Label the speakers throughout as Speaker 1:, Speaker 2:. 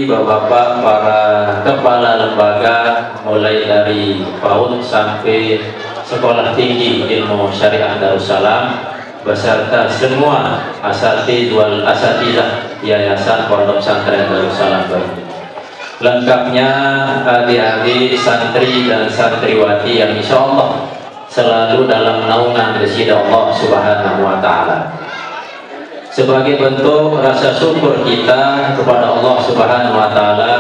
Speaker 1: bapak-bapak, para kepala lembaga mulai dari PAUD sampai Sekolah Tinggi Ilmu Syariah Darussalam beserta semua asatidz wal asatidzah Yayasan Pondok Pesantren Darussalam Banyu. Lengkapnya adik-adik santri dan santriwati yang insya Allah selalu dalam naungan rezeki Allah Subhanahu wa Ta'ala. Sebagai bentuk rasa syukur kita kepada Allah Subhanahu wa Ta'ala,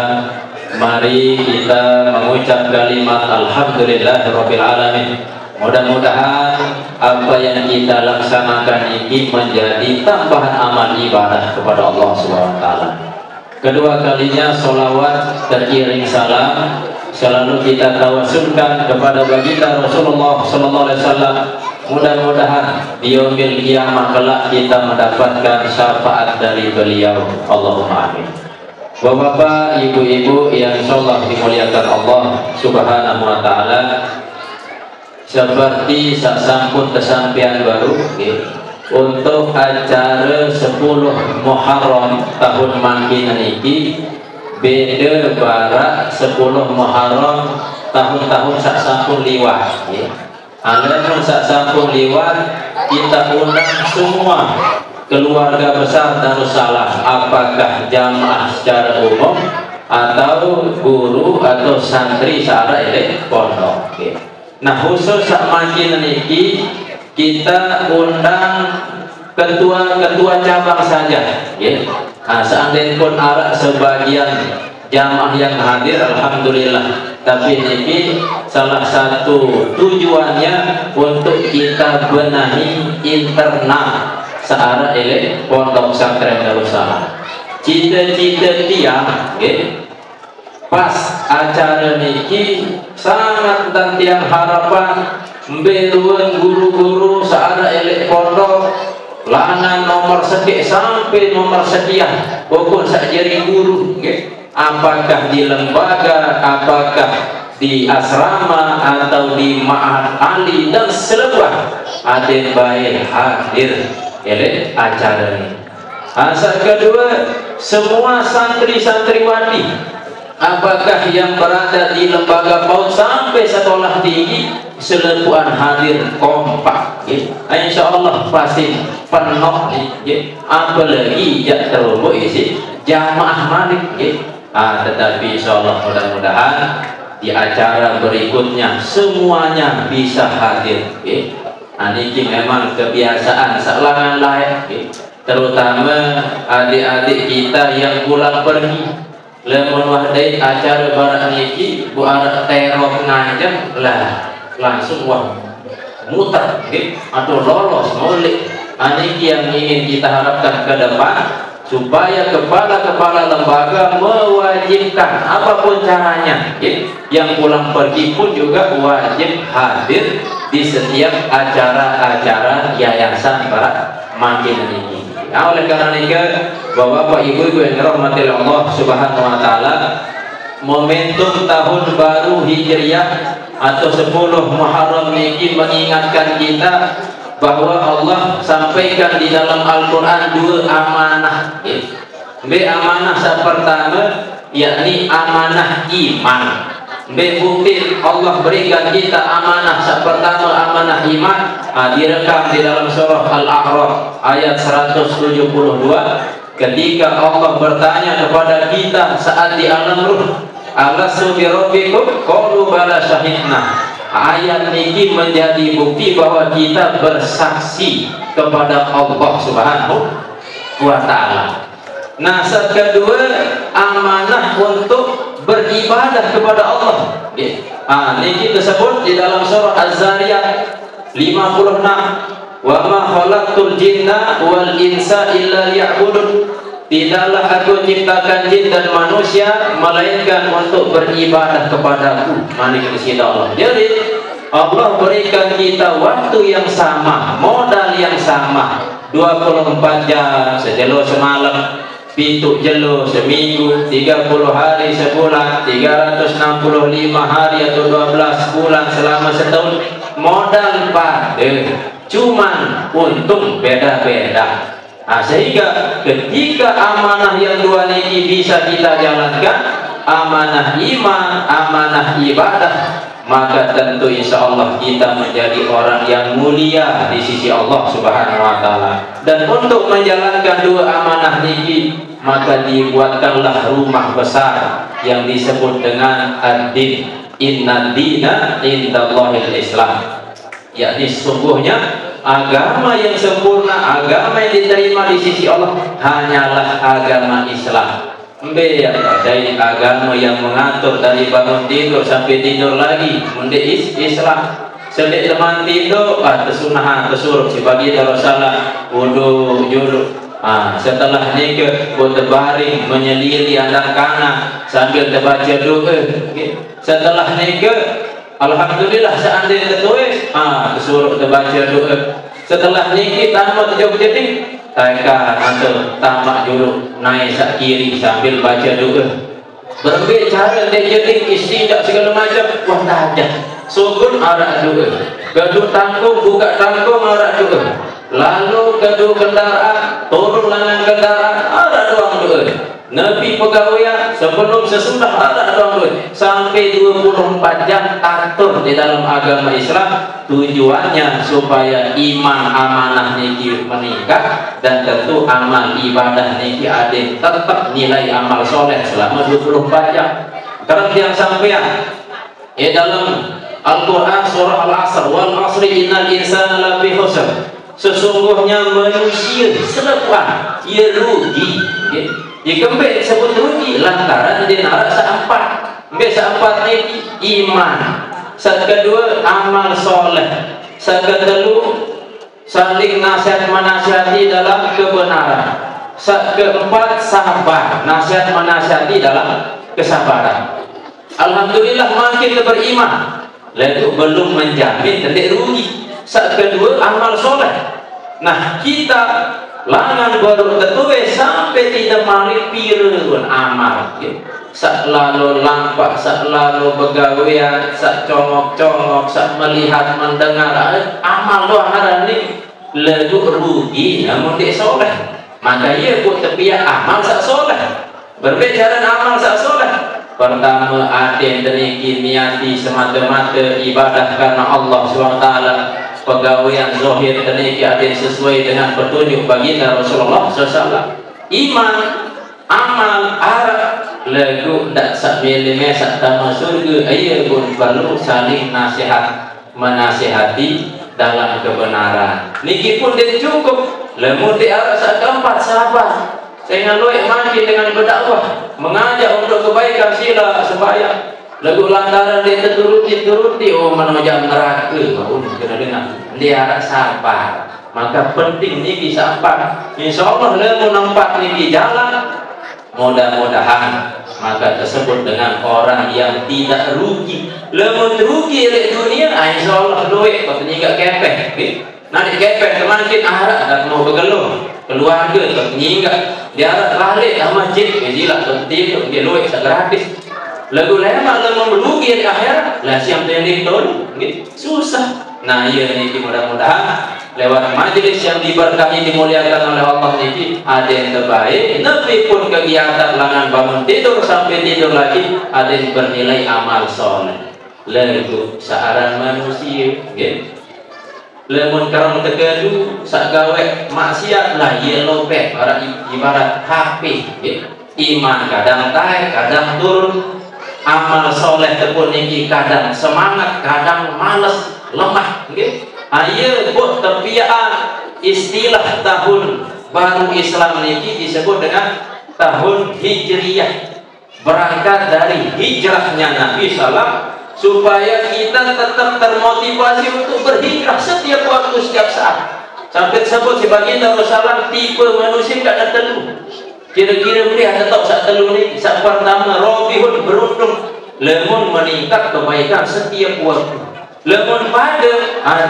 Speaker 1: mari kita mengucap kalimat alhamdulillahirabbil alamin. Mudah-mudahan apa yang kita laksanakan ini menjadi tambahan amal ibadah kepada Allah Subhanahu wa Ta'ala. Kedua kalinya sholawat teriring salam selalu kita tawasulkan kepada baginda Rasulullah Sallallahu Alaihi Wasallam. Mudah-mudahan di yaumil qiyamah kelak kita mendapatkan syafaat dari beliau. Allahumma amin. Bapak-bapak, ibu-ibu yang insyaallah dimuliakan Allah Subhanahu wa Ta'ala, seperti sasampun kesampaian baru untuk acara 10 Muharram tahun mangkin niki beda barak 10 Muharram tahun-tahun sasampun liwat. Alamun sasampun liwat kita undang semua keluarga besar Darussalam, apakah jamaah secara umum atau guru atau santri secara pondok. Nah khusus sak mangkin niki kita undang ketua-ketua cabang saja. Nah, seandainya pun ada sebagian jamaah yang hadir, alhamdulillah. Tapi ini salah satu tujuannya untuk kita benahi internal searah Pondok Pesantren Darussalam. Cita-cita tiang, pas acara niki sangat dan tiang harapan beruan guru-guru searah pondok langan nomor sekian sampai nomor sekian pokok sajari guru, apakah di lembaga, apakah di asrama atau di ma'had ali dan selebah ada baik hadir acara ini. Asal kedua, semua santri-santriwati apakah yang berada di lembaga PAUD sampai sekolah tinggi selepuan hadir kompak. Insya Allah pasti penuh. Apalagi jak terlalu isi jamaah malik. Tetapi insya Allah mudah-mudahan di acara berikutnya semuanya bisa hadir. Ini memang kebiasaan selangan lain, terutama adik-adik kita yang pulang pergi. Lemon wahdai acara barat niki bu arah teror ngajak lah langsung wah muter atau lolos mulik. Ini yang ingin kita harapkan ke depan supaya kepala-kepala lembaga mewajibkan apapun caranya, yang pulang pergi pun juga wajib hadir di setiap acara-acara yayasan barat makin ini. Nah, oleh karena itu Bapak ibu-ibu yang dirahmati Allah Subhanahu wa Ta'ala, momentum tahun baru Hijriah atau 10 Muharram ini mengingatkan kita bahwa Allah sampaikan di dalam Al-Quran 2 amanah. Amanah pertama yakni amanah iman. Bukti Allah berikan kita amanah pertama, amanah iman, direkam di dalam surah Al-A'raf ayat 172 ketika Allah bertanya kepada kita saat di alam ruh, alastu bi rabbikum qalu bala syahidna. Ayat ini menjadi bukti bahwa kita bersaksi kepada Allah Subhanahu wa Ta'ala. Nah, kedua amanah untuk beribadah kepada Allah. Ini disebut di dalam surah Az-Zariyat 56, wa ma khalaqtul jinna wal insa illa liya'budun. Tidaklah aku ciptakan jin dan manusia melainkan untuk beribadah kepadaku. Manik disida Allah. Jadi Allah berikan kita waktu yang sama, modal yang sama, 24 jam sejelo semalam, pitu jelo seminggu, 30 hari sebulan, 365 hari atau 12 bulan selama setahun. Modal pada cuman untung beda-beda. Sehingga ketika amanah yang dua ini bisa kita jalankan, amanah iman, amanah ibadah, maka tentu insya Allah kita menjadi orang yang mulia di sisi Allah Subhanahu wa Ta'ala. Dan untuk menjalankan dua amanah ini, maka dibuatkanlah rumah besar yang disebut dengan ad-din. Inna dina indallahil Islam, yakni sesungguhnya agama yang sempurna, agama yang diterima di sisi Allah hanyalah agama Islam. Biar dari agama yang mengatur dari bangun tidur sampai tidur lagi, mendik Islam. Sedik teman tidur, tersunahan, tersuruh sebagai Rasulullah wudu juluk. Setelah nikah, berbaring menyeliri anak kanan sambil terbaca doa. Setelah nikah, alhamdulillah seandainya tertulis, tersuruh terbaca doa. Setelah nikah tamat jauh jadi, taika atau tamak juluk naik sak kiri sambil baca doa. Berbicara dia jadi istidak segala macam, wah tajam. Sukun arah doa, gaduh tanggung buka tanggung arah doa. Lalu gaduh kendaraan, turun langan kendaraan, arah doang doa. Nabi pegawaian sebelum sesudah ada doang doa. Sampai 24 jam atur di dalam agama Islam. Tujuannya supaya iman amanah niki meningkat, dan tentu amal ibadah niki ada tetap nilai amal soleh selama 24 jam. Karena yang sampean dalam Al-Quran surah Al-Asr, wal asri innal insana lafi khusr, sesungguhnya manusia selepas ia rugi. Dikembali disebut rugi lantaran dia narak seempat. Seempat ini iman, kedua amal soleh, kedua saling nasihat menasihati dalam kebenaran, keempat sabar, nasihat menasihati dalam kesabaran. Alhamdulillah makin beriman, lalu belum menjamin tidak rugi. Kedua amal soleh. Nah kita langan baru ketuwe sampai tidak mari pirun amal. Lalu lampak, lalu begawean, congok-congok, melihat mendengar amal doang ada ni lalu rugi namun dia soleh. Maka ia buat tepiak amal sak soleh. Berbicara amal sak soleh, pertama ada yang demikian niati semata-mata ibadah karena Allah SWT. Pegawaian zahir demikian ada yang sesuai dengan petunjuk baginda Rasulullah SAW. Iman, amal, arah lagu tak sak milime sak tama surga, ia pun perlu saling nasihat menasihati dalam kebenaran. Niki pun dia cukup. Lemu di arah sak keempat sahabat. Saya ngaluik mandi dengan berdakwah, mengajak untuk kebaikan sila sembahyang. Lagu lantaran dia turuti, oh menojak neraka, kena dengar. Dia arah sabar. Maka penting ni bisa empat. Insya Allah lemu nampak ni di jalan. Mudah-mudahan maka tersebut dengan orang yang tidak rugi. Lemu rugi oleh dunia, insya Allah duit katanya gak kepek. Nanti kepek kemarin arah dan mau bergeluh keluarga katanya dia arah balik ke masjid, gila penting dia duit gratis. Lagu lemak lemu rugi di akhirat, lah siapa yang ditolong? Susah. Nah iya ini mudah-mudahan lewat majelis yang diberkahi dimuliakan oleh Allah ini ada yang terbaik. Nabi pun kegiatan langan bangun tidur sampai tidur lagi ada yang bernilai amal soleh. Lalu seorang manusia, lemun karang tegalu sagawe maksiat lah ia lopek ibarat HP. Iman kadang naik kadang turun. Amal soleh tepun ini kadang semangat kadang malas lemah. Ayo buat tepiaan istilah tahun baru Islam ini disebut dengan tahun Hijriyah, berangkat dari hijrahnya Nabi SAW supaya kita tetap termotivasi untuk berhijrah setiap waktu setiap saat. Sampai disebut sebagai Rasulullah tipe manusia tidak ada telu. Kira-kira melihat tetap saat telu ini saat pertama robihun beruntung, lemun meningkat kebaikan setiap waktu. Lemun pada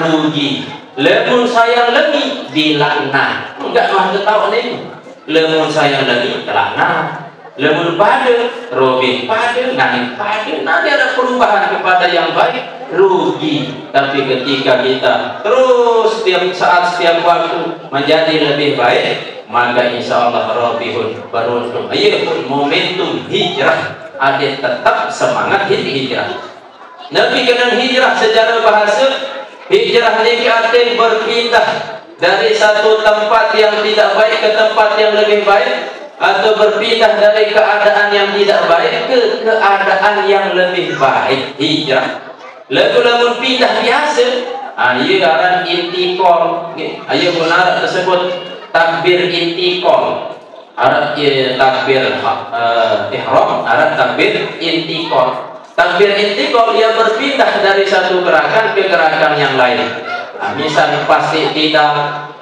Speaker 1: rugi, lemun sayang lagi dilaknat. Enggak mah tahu ni. Lemun sayang lagi dilaknat. Lemun pada robih pada naik pada, nanti ada perubahan kepada yang baik rugi. Tapi ketika kita terus setiap saat setiap waktu menjadi lebih baik, maka insya Allah Robihun beruntung. Iya pun momentum hijrah ada tetap semangat hijrah. Nabi kena hijrah secara bahasa. Hijrah ini artinya berpindah dari satu tempat yang tidak baik ke tempat yang lebih baik, atau berpindah dari keadaan yang tidak baik ke keadaan yang lebih baik. Hijrah. Lalu pindah biasa, iya aran intikal. Iya benar tersebut takbir intikal. Arab takbir ihram, Arab takbir intikal. Takbir intikal dia berpindah dari satu gerakan ke gerakan yang lain. Misal pasti tidak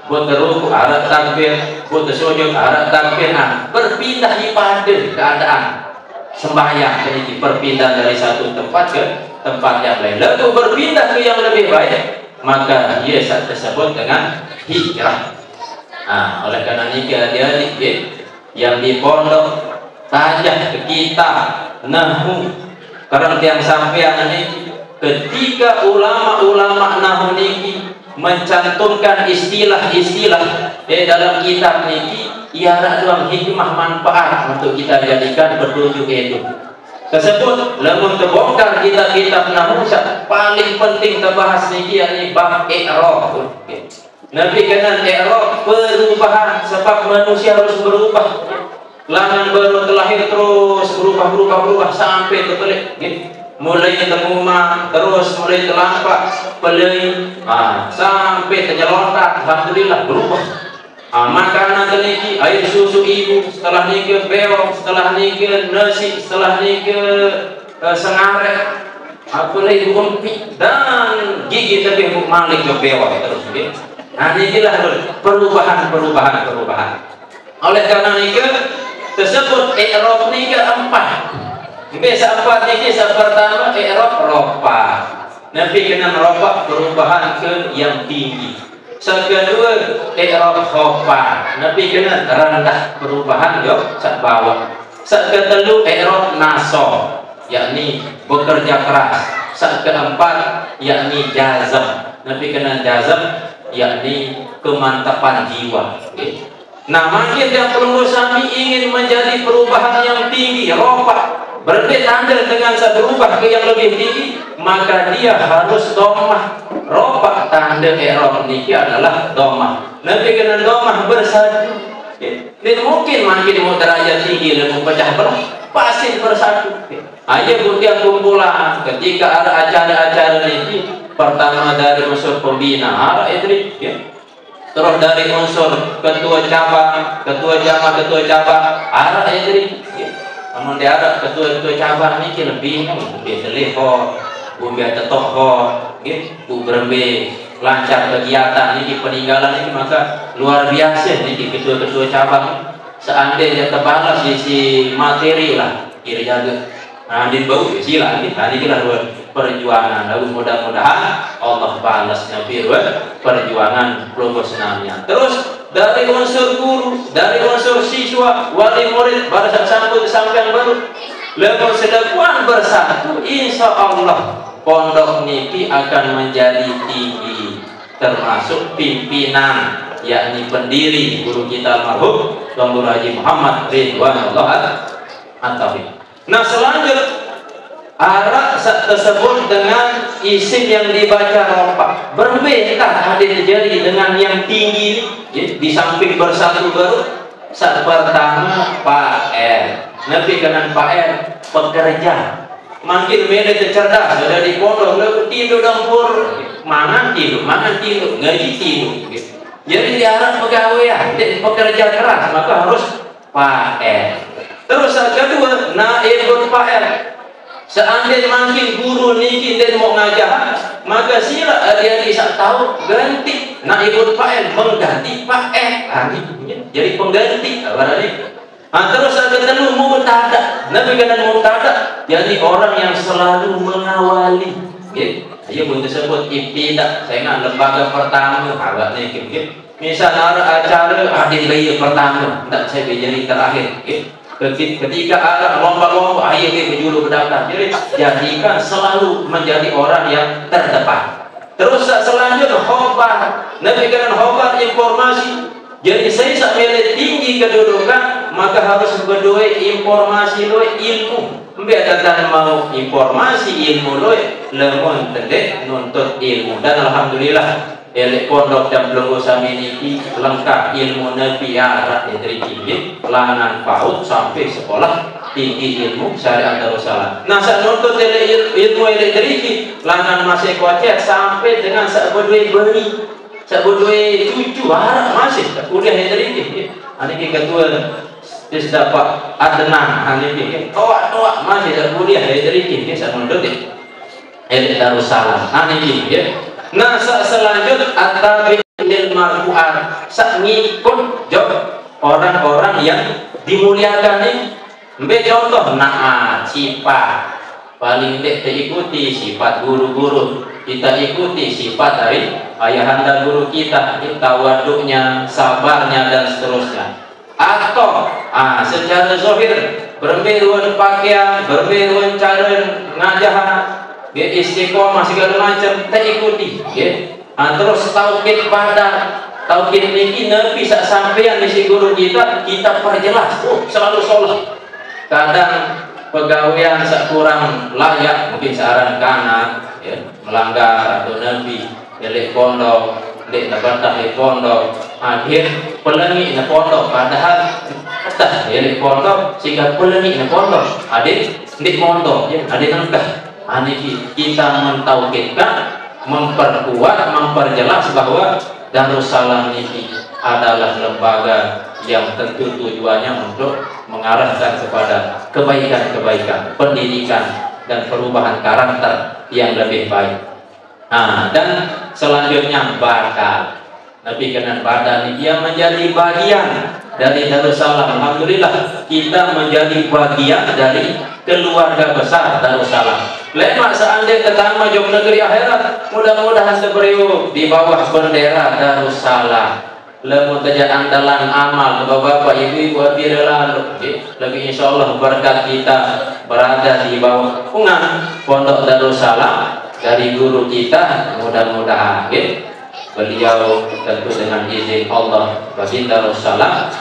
Speaker 1: berteruku Arab takbir, bersujud Arab takbir, berpindah pada keadaan sembahyang. Jadi berpindah dari satu tempat ke tempat yang lain. Lalu berpindah ke yang lebih baik, maka ia tersebut dengan hijrah. Oleh karena ini adik-adik yang di pondok tajah ke kita nahu karena tiang sampean ini, ketika ulama-ulama nahu niki mencantumkan istilah-istilah dalam kitab niki, ia ada hikmah manfaat untuk kita jadikan petunjuk itu. Tersebut lamun terbongkar kitab-kitab nahu paling penting terbahas niki yakni bab i'rab. Nabi kena i'rab perubahan, sebab manusia harus berubah. Langan baru terlahir terus berubah sampai terpelik. Mulai terumah terus mulai terlampak pelai sampai terjelontak, alhamdulillah berubah. Makanan terliki air susu ibu, setelah ni ke beong, setelah ni ke nasi, setelah ni ke sengaret, apalagi umpi dan gigi lebih malik ke beong terus. Inilah perubahan. Oleh karena itu tersebut i'rab ni ke empat. Biasa empat ni pertama i'rab rofa. Nabi kena rofa perubahan ke yang tinggi. Kedua i'rab khofa. Nabi kena rendah perubahan yo sak bawah. Ketiga i'rab naso, yakni bekerja keras. Keempat yakni jazam. Nabi kena jazam, yakni kemantapan jiwa. Nah, makin yang pengusaha ingin menjadi perubahan yang tinggi, rofa, bertanda dengan berubah ke yang lebih tinggi, maka dia harus domah. Rofa tanda i'rab niki adalah domah. Nabi kena domah bersatu. Dan mungkin makin mau derajat tinggi dan pecah belah, pasti bersatu. Ayo buktian kumpulan ketika ada acara-acara niki, pertama dari unsur pembina, terus dari unsur ketua cabang, arah edri. Namun dia ada ketua cabang ini lebih selihor, biar tetohor, bu berembe lancar kegiatan ini peninggalan ini, maka luar biasa ini ketua cabang. Seandainya terbalas isi materi lah, kira jaga. Di bau sila ini kita perjuangan. Lalu mudah-mudahan Allah balasnya perjuangan profesionalnya. Terus dari unsur guru, dari unsur siswa, wali murid, barisan sambut sampai yang baru, lalu sedakuan bersatu, insya Allah pondok niki akan menjadi tinggi, termasuk pimpinan, yakni pendiri guru kita almarhum Tuan Guru Haji Muhammad Ridwanullah At-Taufiq. Nah, selanjutnya arah tersebut dengan isim yang dibaca rofa berbeda ada terjadi dengan yang tinggi di samping bersatu baru. Saat pertama Pak Nabi kanan Pak pekerja makin mele cerdas sudah di pondok lalu tidur dapur mangan tidur ngaji tidur. Jadi di arah pegawai pekerja keras maka harus Pak. Terus kedua naibul fa'il. Seandainya makin guru niki dan mau ngajar, maka sila adik-adik sak tahu ganti naibul fa'il mengganti fa'il. Jadi pengganti berarti. Terus kedua mubtada. Nabi kena mubtada, jadi orang yang selalu mengawali. Ia pun disebut ibtidah. Saya ingat lembaga pertama agak nih. Misal ada acara adik lagi pertama, tidak saya jadi terakhir. Ketika ada lomba-lomba, ayo kita julu berdaftar. Jadi jadikan selalu menjadi orang yang terdepan. Terus selanjutnya khobar. Nabi kena khobar informasi. Jadi saya sampai tinggi kedudukan, maka harus berdua informasi lo ilmu. Biarkan mau informasi ilmu lo, lemon tendek nuntut ilmu. Dan alhamdulillah, pondok dan belum sami ini lengkap ilmu Nabi Arab dari tinggi, lanan PAUD sampai sekolah tinggi ilmu syariat Darussalam. Nah, saya nuntut ilmu elektrik, lanan masih kuat sampai dengan saya berdua beri. Sebudui cucu harap masih kuliah elektrik. Ani ketua dis dapat adnan ani toak masih kuliah elektrik saya nuntut Darussalam. Ani ya. Nah, selanjut at-tabi'il marfu'at, ngikut job orang-orang yang dimuliakan ini. Ambil contoh sifat paling diikuti sifat guru-guru, kita ikuti sifat dari ayahanda guru kita, tawaduknya, sabarnya dan seterusnya. Atau secara zahir bermeruan pakaian, bermeruan cara ngajahan, istiqomah segala macam kita ikuti, ya. Terus tauhid ini Nabi sak sampean di si guru kita perjelas, selalu sholat. Kadang pegawaian kurang layak, mungkin searan kanan, ya, melanggar atau Nabi, elek pondok, dek nabantah pondok, akhir pelengi na pondok, padahal ketah elek pondok, sehingga pelengi na pondok, adik dek pondok, ya, adik nangkah. Kita mentauhidkan, memperkuat, memperjelas bahwa Darussalam ini adalah lembaga yang tentu tujuannya untuk mengarahkan kepada kebaikan-kebaikan, pendidikan dan perubahan karakter yang lebih baik. Dan selanjutnya bakal Nabi kenan badan dia menjadi bagian dari Darussalam. Alhamdulillah kita menjadi bagian dari keluarga besar Darussalam. Lemak seandainya tetangga jom negeri akhirat, mudah-mudahan seberiu di bawah bendera Darussalam. Lemu saja andalan amal bapak-bapak, ibu-ibu hadirin lagi insyaallah berkat kita berada di bawah naungan pondok Darussalam dari guru kita, mudah-mudahan beliau tentu dengan izin Allah bagi Darussalam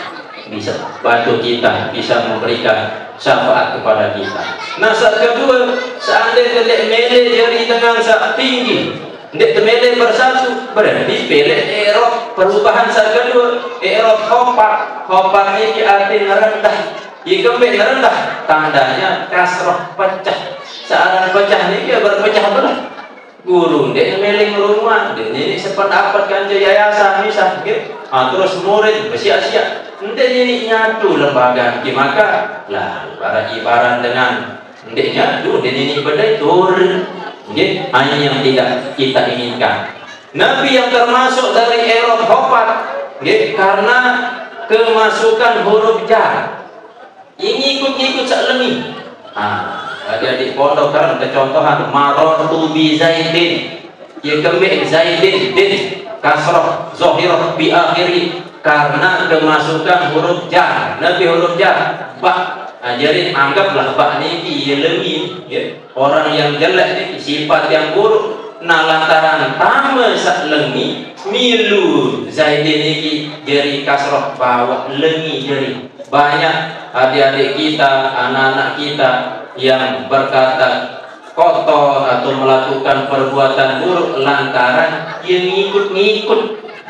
Speaker 1: bisa bantu kita, bisa memberikan syafaat kepada kita. Nah, saat kedua, seandainya tidak mele jari dengan saat tinggi, tidak mele bersatu, berarti pilih Eropa. Perubahan saat kedua, Eropa hopak ini arti rendah, ikembek rendah, tandanya kasroh pecah. Searan pecah ini dia berpecah belah. Guru dia meling rumah, ini sependapat kan yayasan misal, terus murid bersia-sia. Nanti ini nyatu lembaga, maka lah ibarat dengan nanti nyatu dan ini bedai turun, hanya yang tidak kita inginkan. Nabi yang termasuk dari Eropa hopat, karena kemasukan huruf jar, ini ikut saklengi. Ada di pondok kan kecontohan marotu bi zaidin, ya kembali zaidin din kasroh zohirah bi akhiri, karena kemasukan huruf jar. Nabi huruf jar ba, jadi anggaplah ba ini lengi, ya. Orang yang jelek ini sifat yang buruk. Nah, lantaran tama sak lengi milu zaidin ini jadi kasroh bawa lengi jadi banyak adik-adik kita, anak-anak kita yang berkata kotor atau melakukan perbuatan buruk lantaran yang ngikut-ngikut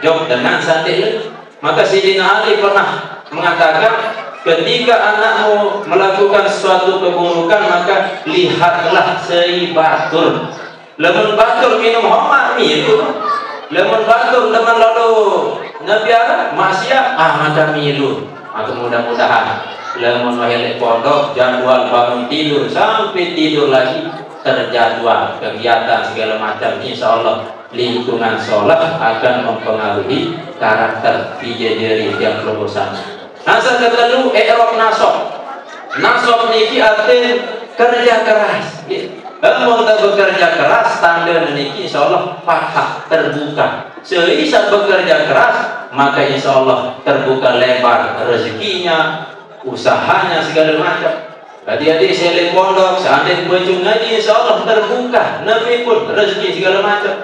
Speaker 1: jawab dengan santai. Maka Sayyidina Ali pernah mengatakan, ketika anakmu melakukan suatu keburukan, maka lihatlah seibatul. Lemon batul minum homak milu, lemon batul teman lalu Nabi Arab maksiat maka milu. Maka mudah-mudahan lemon wahilek pondok jadwal bangun tidur sampai tidur lagi terjadwal kegiatan segala macam, insya Allah lingkungan sholat akan mempengaruhi karakter bidadari yang lulusan. Nasa ketelu Eropa nasob niki arti kerja keras. Kalau kita bekerja keras, tanda niki insya Allah paha terbuka. Seisa bekerja keras, maka insya Allah terbuka lebar rezekinya, usahanya segala macam. Adik-adik saya pondok, seandainya baju ngaji insya Allah terbuka. Nabi pun rezeki segala macam.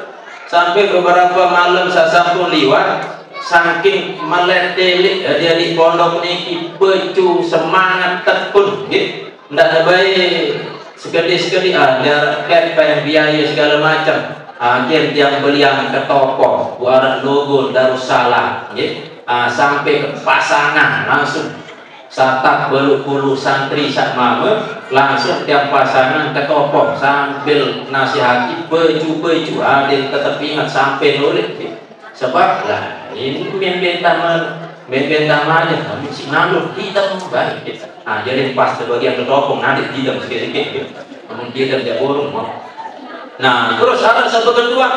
Speaker 1: Sampai beberapa malam saya sampun liwat, saking meletelik dia di pondok niki pecu semangat tekun nggih ndak baik sekali-sekali ada kepeng biaya segala macam akhir yang belian ke toko buat logo Darussalam nggih sampai ke pasangan langsung satap belu santri sak mama langsung tiap pasangan ke toko sambil nasihati peju ada yang tetap ingat sampai nulis sebab lah ini mimpin taman aja si nalur kita baik jadi pas sebagian ketopong nanti tidak sedikit namun dia kerja burung nah terus ada satu kedua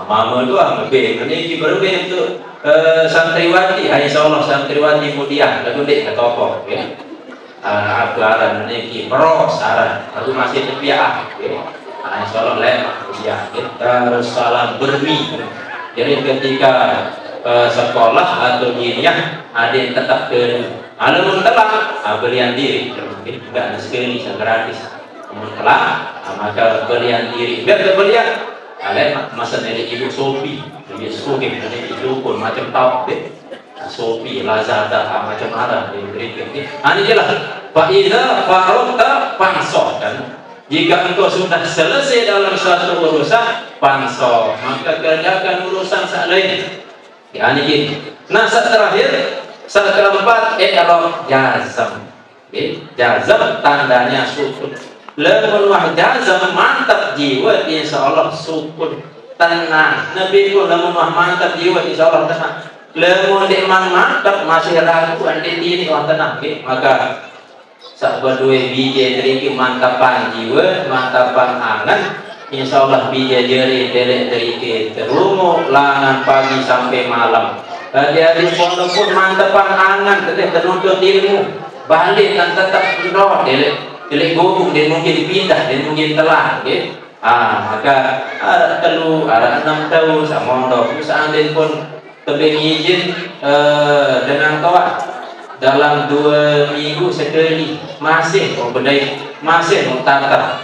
Speaker 1: mama dua ini baru itu santriwati insyaallah santriwati mulia keduduk ketopong abaran ini peros saran aku masih tepiah insyaallah lemak ya Darussalam bermi jadi ketika sekolah atau dirinya ada yang tetap ke alamun telah belian diri enggak ada sekali yang gratis alamun telah maka belian diri biar belian kalian masa dari ibu Sophie ibu Sophie itu pun macam tahu deh Sophie Lazada macam ada yang berikut ini jelas fa'idha farokta pansoh kan jika engkau sudah selesai dalam suatu urusan pansoh maka kerjakan urusan saat lain ini nah saat terakhir saat keempat jazam jazam tandanya sukun lamun wah jazam mantap jiwa insyaallah sukun tenang nabi pun lamun wah mantap jiwa insyaallah tenang lamun memang mantap masih ragu andi diri wah tenang maka sak berdua biji dari mantapan jiwa mantapan angan insyaallah bija jeri derek dari terumu langan pagi sampai malam dari pondok pun mantapan angan ternuntut ilmu balik dan tetap roh derek gobuk dan mungkin pindah dan mungkin telah maka ada telu ada 6 tahun sama mondok seandainya pun tebing izin dengan kawan dalam 2 minggu sekali masih berdaya masih mutatar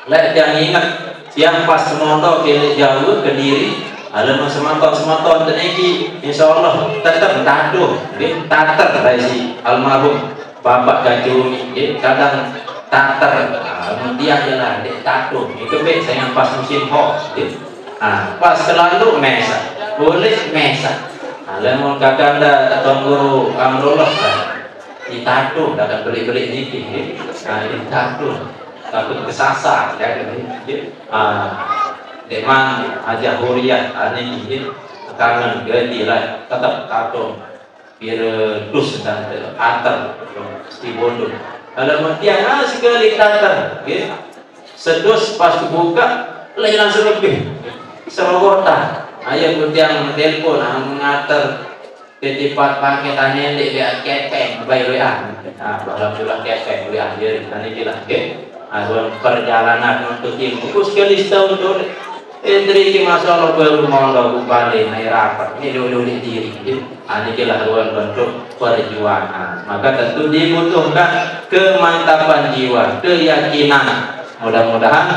Speaker 1: lihat yang ingat yang pas mondok ke jauh ke diri alamun sematon tenegi insyaallah tetap taduh tatar dari si almarhum bapak Gajumi kadang tatar dia jelas taduh itu saya pas musim hoax pas selalu mesa boleh mesa alamun kakanda atau guru amrullah ditatuh dapat beli-beli niki ditatuh takut kesasar deman aja huriat ini kangen ganti lah tetap tato biar dus dan atar di bodoh alamun tiang sekali tatar sedus pas dibuka lain langsung lebih serogota ayah yang telepon mengatur ketipat pakai tanya di lihat kepeng bayi WA alhamdulillah kepeng WA jadi tadi bilang perjalanan untuk tim fokus sekali setahun tuh dari masalah baru mau lagu balik naik rapat ini dulu diri ini jelas bentuk perjuangan maka tentu dibutuhkan kemantapan jiwa keyakinan mudah-mudahan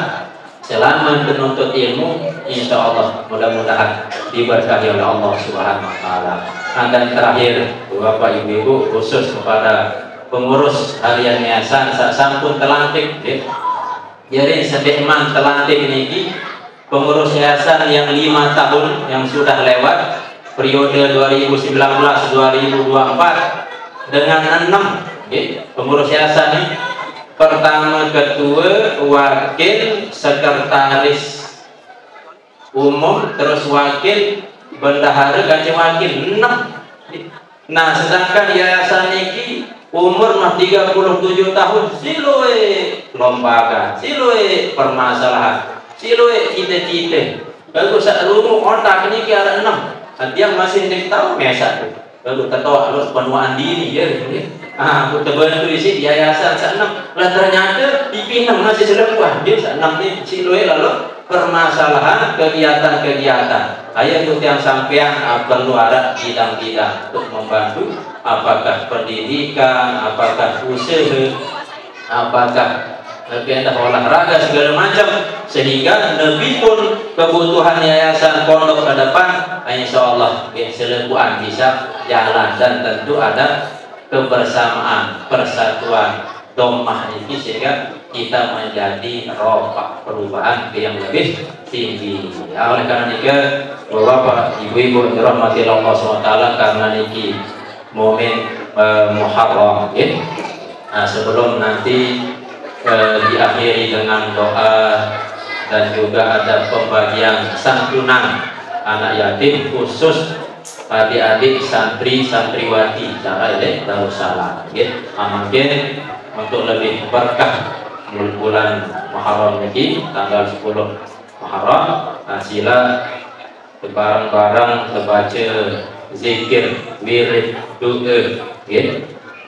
Speaker 1: selama menuntut ilmu insyaallah mudah-mudahan diberkahi oleh Allah Subhanahu wa taala. Dan terakhir Bapak Ibu khusus kepada pengurus harian yayasan sampun telantik jadi sedekman telantik niki pengurus yayasan yang 5 tahun yang sudah lewat periode 2019-2024 dengan 6 pengurus yayasan ini pertama ketua wakil sekretaris umum terus wakil bendahara ganti wakil 6 nah sedangkan yayasan ini umur mah 37 tahun siloe lombaga siloe permasalahan siloe cita-cita bagus sak rumu otak ini kira 6 dia masih tahu mesa lalu tertawa lu penuaan diri ya aku terbantu isi yayasan sak 6 lah ternyata dipinang masih selepuan dia sak 6 ni siloe lalu permasalahan kegiatan-kegiatan ayat itu yang sampean perlu ada bidang-bidang untuk membantu apakah pendidikan apakah usaha apakah pindah olahraga segala macam sehingga lebih pun kebutuhan yayasan pondok ke depan insyaallah selengkuan bisa jalan, dan tentu ada kebersamaan, persatuan domah ini sehingga kita menjadi ropak perubahan yang lebih tinggi. Ya, oleh karena itu Bapak Ibu-ibu dirahmati Allah SWT, karena niki momen Muharram ya. Nah, sebelum nanti diakhiri dengan doa dan juga ada pembagian santunan anak yatim khusus adik-adik santri santriwati cara ini Darussalam ya. Mungkin untuk lebih berkah bulan Muharram ini tanggal 10 Muharram, sila barang-barang terbaca zikir wirid doa ya,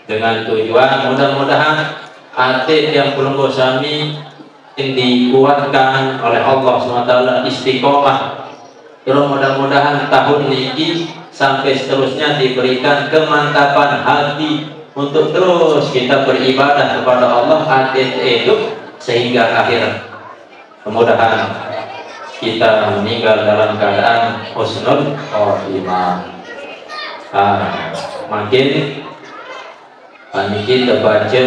Speaker 1: dengan tujuan mudah-mudahan hati yang pelunggu sami yang dikuatkan oleh Allah SWT istiqomah. Terus mudah-mudahan tahun ini sampai seterusnya diberikan kemantapan hati untuk terus kita beribadah kepada Allah hati itu, sehingga akhir mudah-mudahan kita meninggal dalam keadaan husnul khotimah. Makin kita baca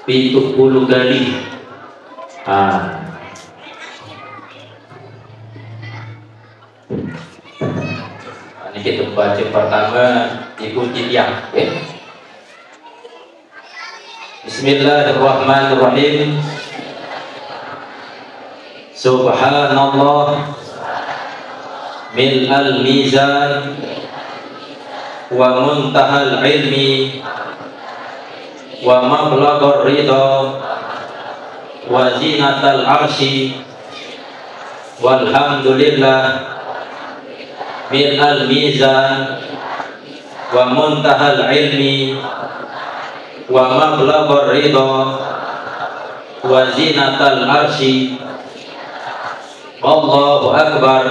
Speaker 1: 70 kali. Ini kita baca pertama ikuti dia. Bismillahirrahmanirrahim. Subhanallah mil'al mizan wa muntahal ilmi wa mablaghur ridha wa zinatal arsy walhamdulillah mil'al mizan wa muntahal ilmi wa mablaghur ridha wa zinatal arsy Allahu akbar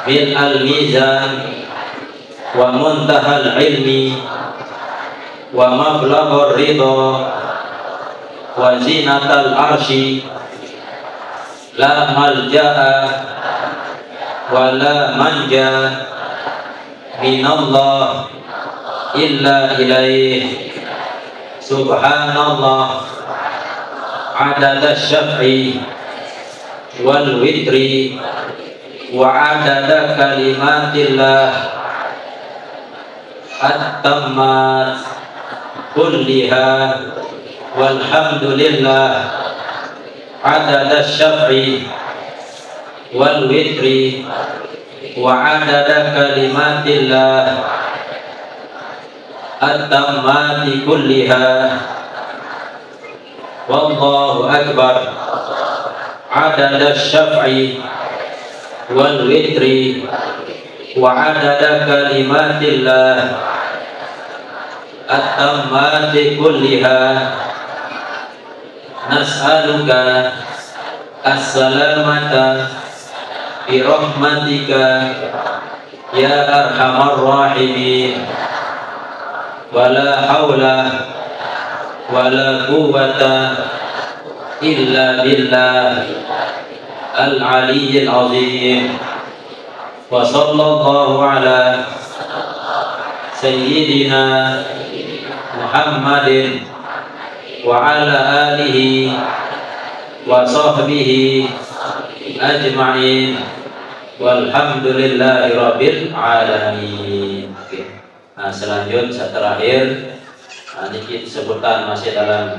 Speaker 1: mil'al mizan wa muntahal ilmi wa mablaghur ridha wa zinatal arsy la malja'a wa la manja minallah illa ilaih subhanallah adada syaf'i wal witri wa adada kalimatillah at-tammat kulliha walhamdulillah adada syaf'i wal witri wa adada kalimatillah at-tammati kulliha wallahu akbar adada syaf'i wal witri wa adada kalimatillah at-tammati kulliha nas'aluka as-salamata bi rahmatika ya arhamar rahimin wala haula wala quwwata illa billah al-aliyyil azim wa sallallahu ala sayyidina Muhammadin wa ala alihi wa sahbihi ajma'in walhamdulillahi rabbil alamin. Selanjutnya terakhir ini sebutan masih dalam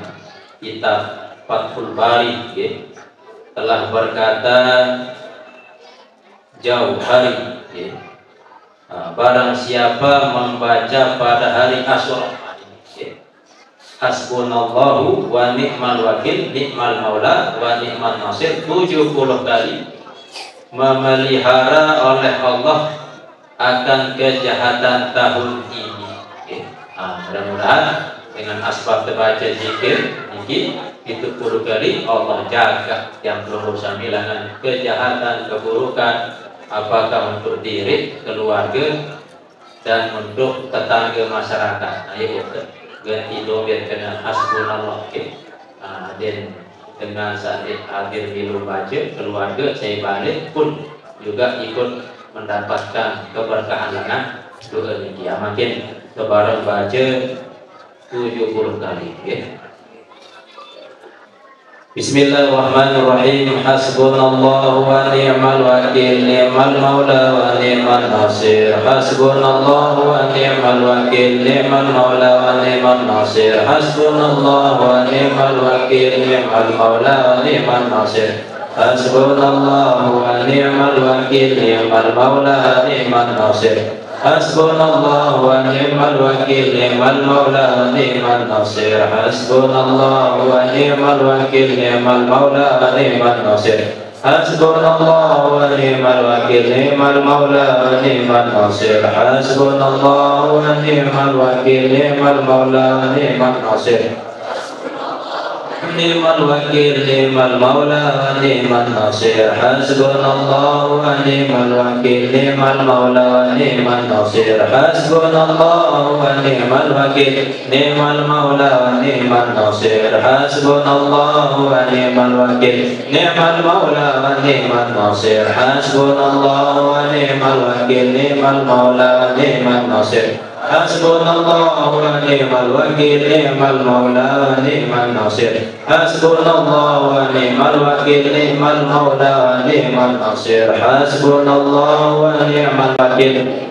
Speaker 1: kitab Fathul Bari telah berkata jauh hari barang siapa membaca pada hari Asyura hasbunallahu wa ni'mal wakil ni'mal maula wa ni'mal nasir 70 kali, memelihara oleh Allah akan kejahatan tahun ini. Mudah-mudahan dengan asbab terbaca zikir ini 70 kali Allah jaga yang perlu samilangan kejahatan, keburukan, apakah untuk diri, keluarga, dan untuk tetangga masyarakat. Ayo ganti domir dengan hasbunallah. Dan dengan saat hadir milu baca keluarga saya balik pun juga ikut mendapatkan keberkahan lana doa ini. Ya, makin sebarang baca 70 kali ya. Bismillahirrahmanirrahim. Hasbunallahu wa ni'mal wakil, ni'mal maula wa ni'mal nasir. Hasbunallahu wa ni'mal wakil, ni'mal maula wa ni'mal nasir. Hasbunallahu wa ni'mal wakil, ni'mal maula wa ni'mal nasir. Hasbunallahu wa ni'mal wakil, ni'mal maula wa ni'mal nasir. Hasbunallahu wa ni'mal wakil, ni'mal maula wa ni'mal nasir. Hasbunallahu wa ni'mal wakil, ni'mal maula wa ni'mal nasir. Hasbunallahu wa ni'mal wakil, ni'mal maula wa ni'mal nasir. Hasbunallahu wa ni'mal wakil, ni'mal maula wa ni'mal nasir. Ni'mal wakil, ni'mal maula wa ni'mal nasir. Hasbunallahu wa ni'mal wakil, ni'mal maula wa ni'mal nasir. Hasbunallahu wa ni'mal wakil, ni'mal maula wa ni'mal nasir. Hasbunallahu wa ni'mal wakil, ni'mal maula wa ni'mal nasir. Hasbunallahu wa ni'mal wakil, ni'mal maula wa ni'mal nasir. Hasbunallahu wa ni'mal wakil, ni'mal maula wa ni'mal nasir. Hasbunallahu wa ni'mal wakil, ni'mal maula wa ni'mal nasir. Hasbunallahu wa ni'mal wakil,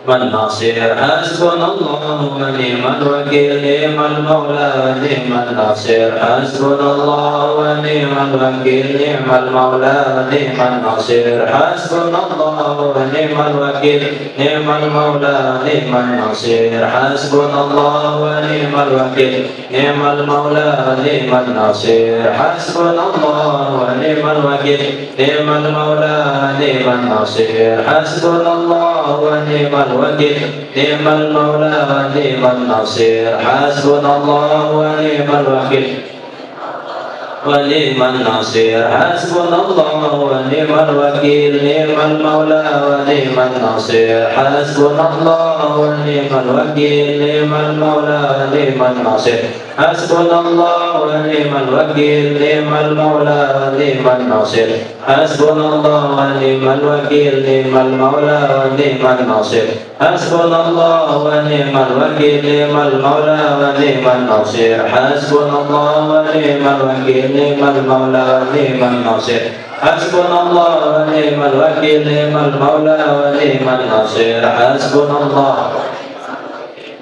Speaker 1: man nasir. Hasbunallahu wa ni'mal wakil, ni'mal maula wa ni'mal nasir. Hasbunallahu wa ni'mal wakil, ni'mal maula wa ni'mal nasir. Hasbunallahu wa ni'mal wakil, ni'mal maula wa ni'mal nasir. Hasbunallahu wa ni'mal wakil, ni'mal maula wa ni'mal nasir. Hasbunallahu wa ni'mal wakil, ni'mal maula wa ni'mal nasir. Hasbunallahu wa ni'mal wakil, ni'mal maula wa ni'mal nasir. Hasbunallahu wa ni'mal wakil wa ni'mal nasir. Hasbunallahu wa ni'mal wakil, ni'mal maula wa ni'mal nasir. Hasbunallahu wa ni'mal wakil, ni'mal maula wa ni'mal nasir. Hasbunallahu wa ni'mal wakil, ni'mal maula wa ni'mal nasir. Hasbunallahu wa ni'mal wakil, ni'mal maula wa ni'mal nasir. Hasbunallahu wa ni'mal wakil, ni'mal maula wa ni'mal nasir. Hasbunallahu wa ni'mal wakil, ni'mal maula wa ni'mal nasir. Hasbunallahu wa ni'mal wakil, ni'mal maula wa ni'mal nasir. Hasbunallah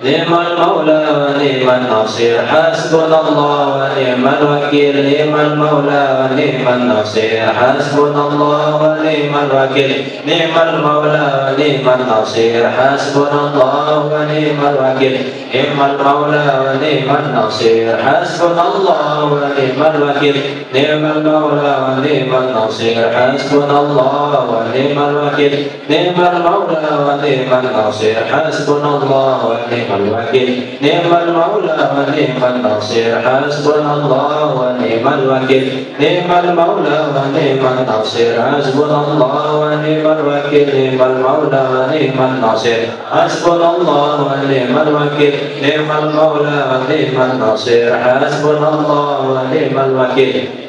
Speaker 1: ni'mal maula wa ni'mal nasir. Hasbunallahu wa ni'mal wakil, ni'mal maula wa ni'mal nasir. Hasbunallahu wa ni'mal wakil, ni'mal maula wa ni'mal nasir. Hasbunallahu wa ni'mal wakil, ni'mal maula wa ni'mal nasir. Hasbunallahu wa ni'mal wakil, ni'mal maula wa ni'mal nasir. Hasbunallahu wa ni'mal wakil, ni'mal maula wa ni'mal nasir. Hasbunallahu wa ni'mal wakil, ni'mal maula wa ni'mal nasir. Hasbunallahu wa ni'mal wakil, ni'mal maula wa ni'mal nasir. Hasbunallahu wa ni'mal wakil, ni'mal maula wa ni'mal nasir. Hasbunallahu wa ni'mal wakil, ni'mal maula wa ni'mal nasir. Hasbunallahu wa ni'mal wakil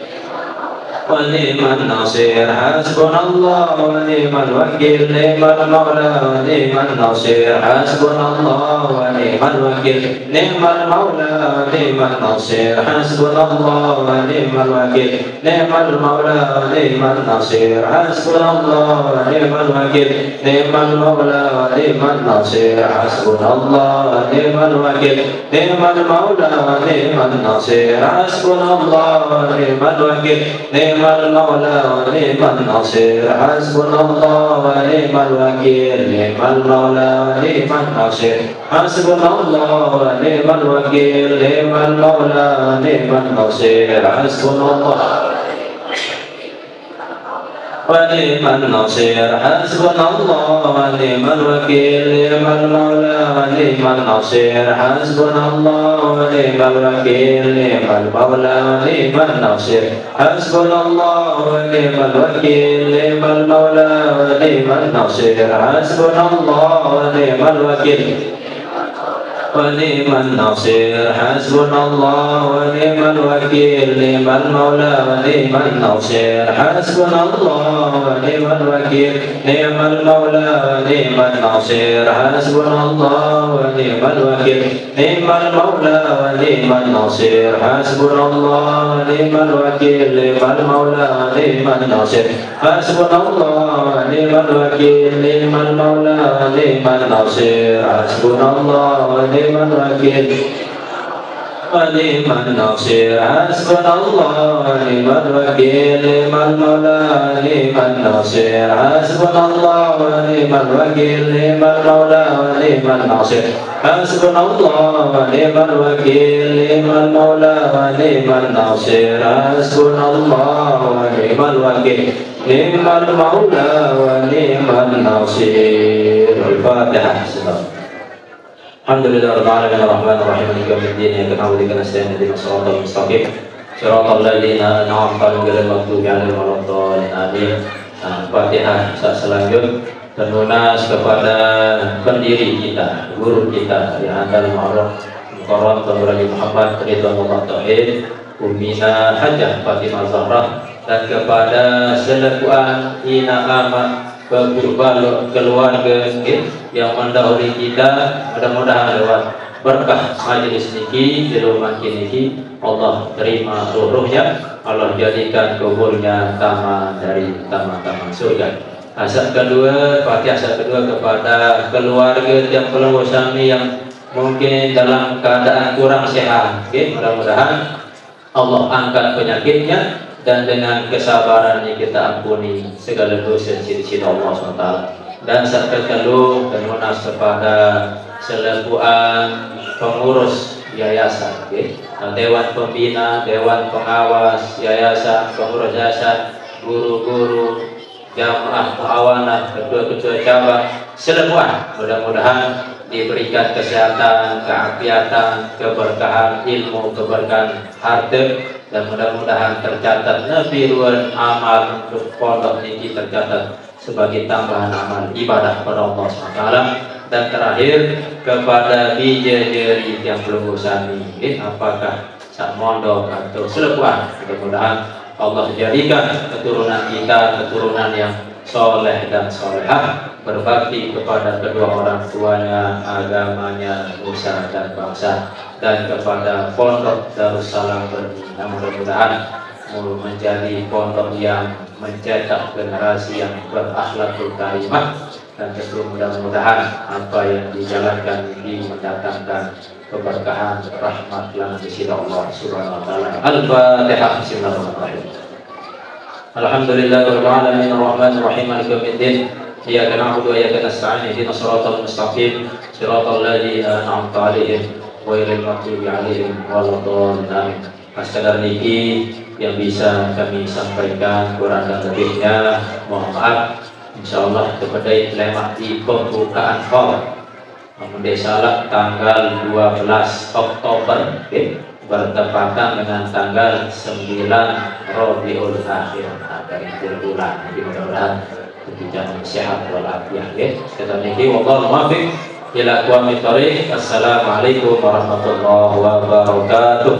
Speaker 1: wa ni'mal nasir. Hasbunallahu wa ni'mal wakil, ni'mal maula wa ni'mal nasir. Hasbunallahu wa ni'mal wakil, ni'mal maula wa ni'mal nasir. Hasbunallahu wa ni'mal wakil, ni'mal maula wa ni'mal nasir. Hasbunallahu wa ni'mal wakil, ni'mal maula wa ni'mal nasir. Hasbunallahu wa ni'mal wakil, ni'mal maula wa ni'mal nasir. Hasbunallahu wa ni'mal wakil, ni'mal maula wa ni'mal nasir. Hasbunallahu wa ni'mal wakil, ni'mal maula wa ni'mal nasir. Hasbunallahu wa ni'mal wakil, ni'mal maula wa ni'mal nasir. Hasbunallah wa ni'mal nasir. Hasbunallah wa ni'mal wakil, ni'mal maula wa ni'mal nasir. Hasbunallah wa ni'mal wakil, ni'mal maula wa ni'mal nasir. Hasbunallah wa ni'mal wakil, ni'mal maula wa ni'mal nasir. Hasbunallah wa ni'mal wakil ونعم النصير حسبنا الله ونعم الوكيل نعم المولى ونعم النصير حسبنا الله ونعم الوكيل نعم المولى ونعم النصير حسبنا الله ونعم الوكيل نعم المولى ونعم النصير حسبنا الله ونعم الوكيل نعم المولى ونعم النصير حسبنا الله ونعم الوكيل نعم المولى ونعم النصير حسبنا الله ونعم الوكيل ونعم النصير حسبنا الله ونعم الوكيل نعم المولى ونعم النصير حسبنا الله ونعم الوكيل نعم المولى ونعم النصير حسبنا الله ونعم الوكيل نعم المولى ونعم النصير حسبنا الله ونعم الوكيل نعم المولى ونعم النصير. الفاتحة. Alhamdulillah rabbil alamin arrahmanir rahim maliki yaumiddin iyyaka na'budu wa iyyaka nasta'in ihdinas siratal mustaqim siratal ladzina an'amta 'alaihim ghairil maghdubi 'alaihim waladdallin amin. Fatihah selanjutnya penunas kepada pendiri kita, guru kita yang adalah Muharram Mukarram Dr. Muhammad Ridwanullah Tauhid Ummina Hajah Fatimah Zahra, dan kepada selakuan ina amat keluarga yang mendahului kita, mudah-mudahan lewat berkah majelis niki di rumah niki Allah terima ruhnya, Allah jadikan kuburnya taman dari taman-taman surga. Asal kedua, Fatihah kedua kepada keluarga yang pelenggu suami yang mungkin dalam keadaan kurang sehat, mudah-mudahan Allah angkat penyakitnya dan dengan kesabaran yang kita ampuni segala dosa sisi Allah SWT. Dan serta kedua penunas kepada selakuan pengurus yayasan, dewan pembina, dewan pengawas yayasan, pengurus yayasan, guru-guru, jamaah muawanah, ketua-ketua cabang, selakuan mudah-mudahan diberikan kesehatan, keafiatan, keberkahan ilmu, keberkahan harta, dan mudah-mudahan tercatat nabiruan amal untuk pondok ini tercatat sebagai tambahan amal ibadah pada Allah SWT. Dan terakhir kepada bidadari yang belum usani, apakah sak mondok atau selepuan, mudah-mudahan Allah jadikan keturunan kita keturunan yang soleh dan solehah, berbakti kepada kedua orang tuanya, agamanya, nusa dan bangsa, dan kepada pondok Darussalam Berbina. Mudah-mudahan menjadi pondok yang mencetak generasi yang berakhlakul karimah, dan tentu mudah-mudahan apa yang dijalankan ini mendatangkan keberkahan, rahmat yang di sisi Allah Subhanahu wa taala. Al-Fatihah. Bismillahirrahmanirrahim. Alhamdulillahirabbil alamin arrahmanir rahim maliki yaumiddin iyyaka na'budu wa iyyaka nasta'in ihdinas siratal mustaqim siratal ladzina an'amta 'alaihim ghairil maghdubi 'alaihim waladdallin. Sekadar niki yang bisa kami sampaikan, kurang dan lebihnya mohon maaf. Insyaallah kepada lemak di pembukaan hall Mendesalah tanggal 12 Oktober bertepatan dengan tanggal 9 Rabiul Akhir dari bulan. Jadi mudah-mudahan kita sehat walafiat. Sekadar niki wallahu muwaffiq ila aqwamit thoriq. Assalamualaikum warahmatullahi wabarakatuh.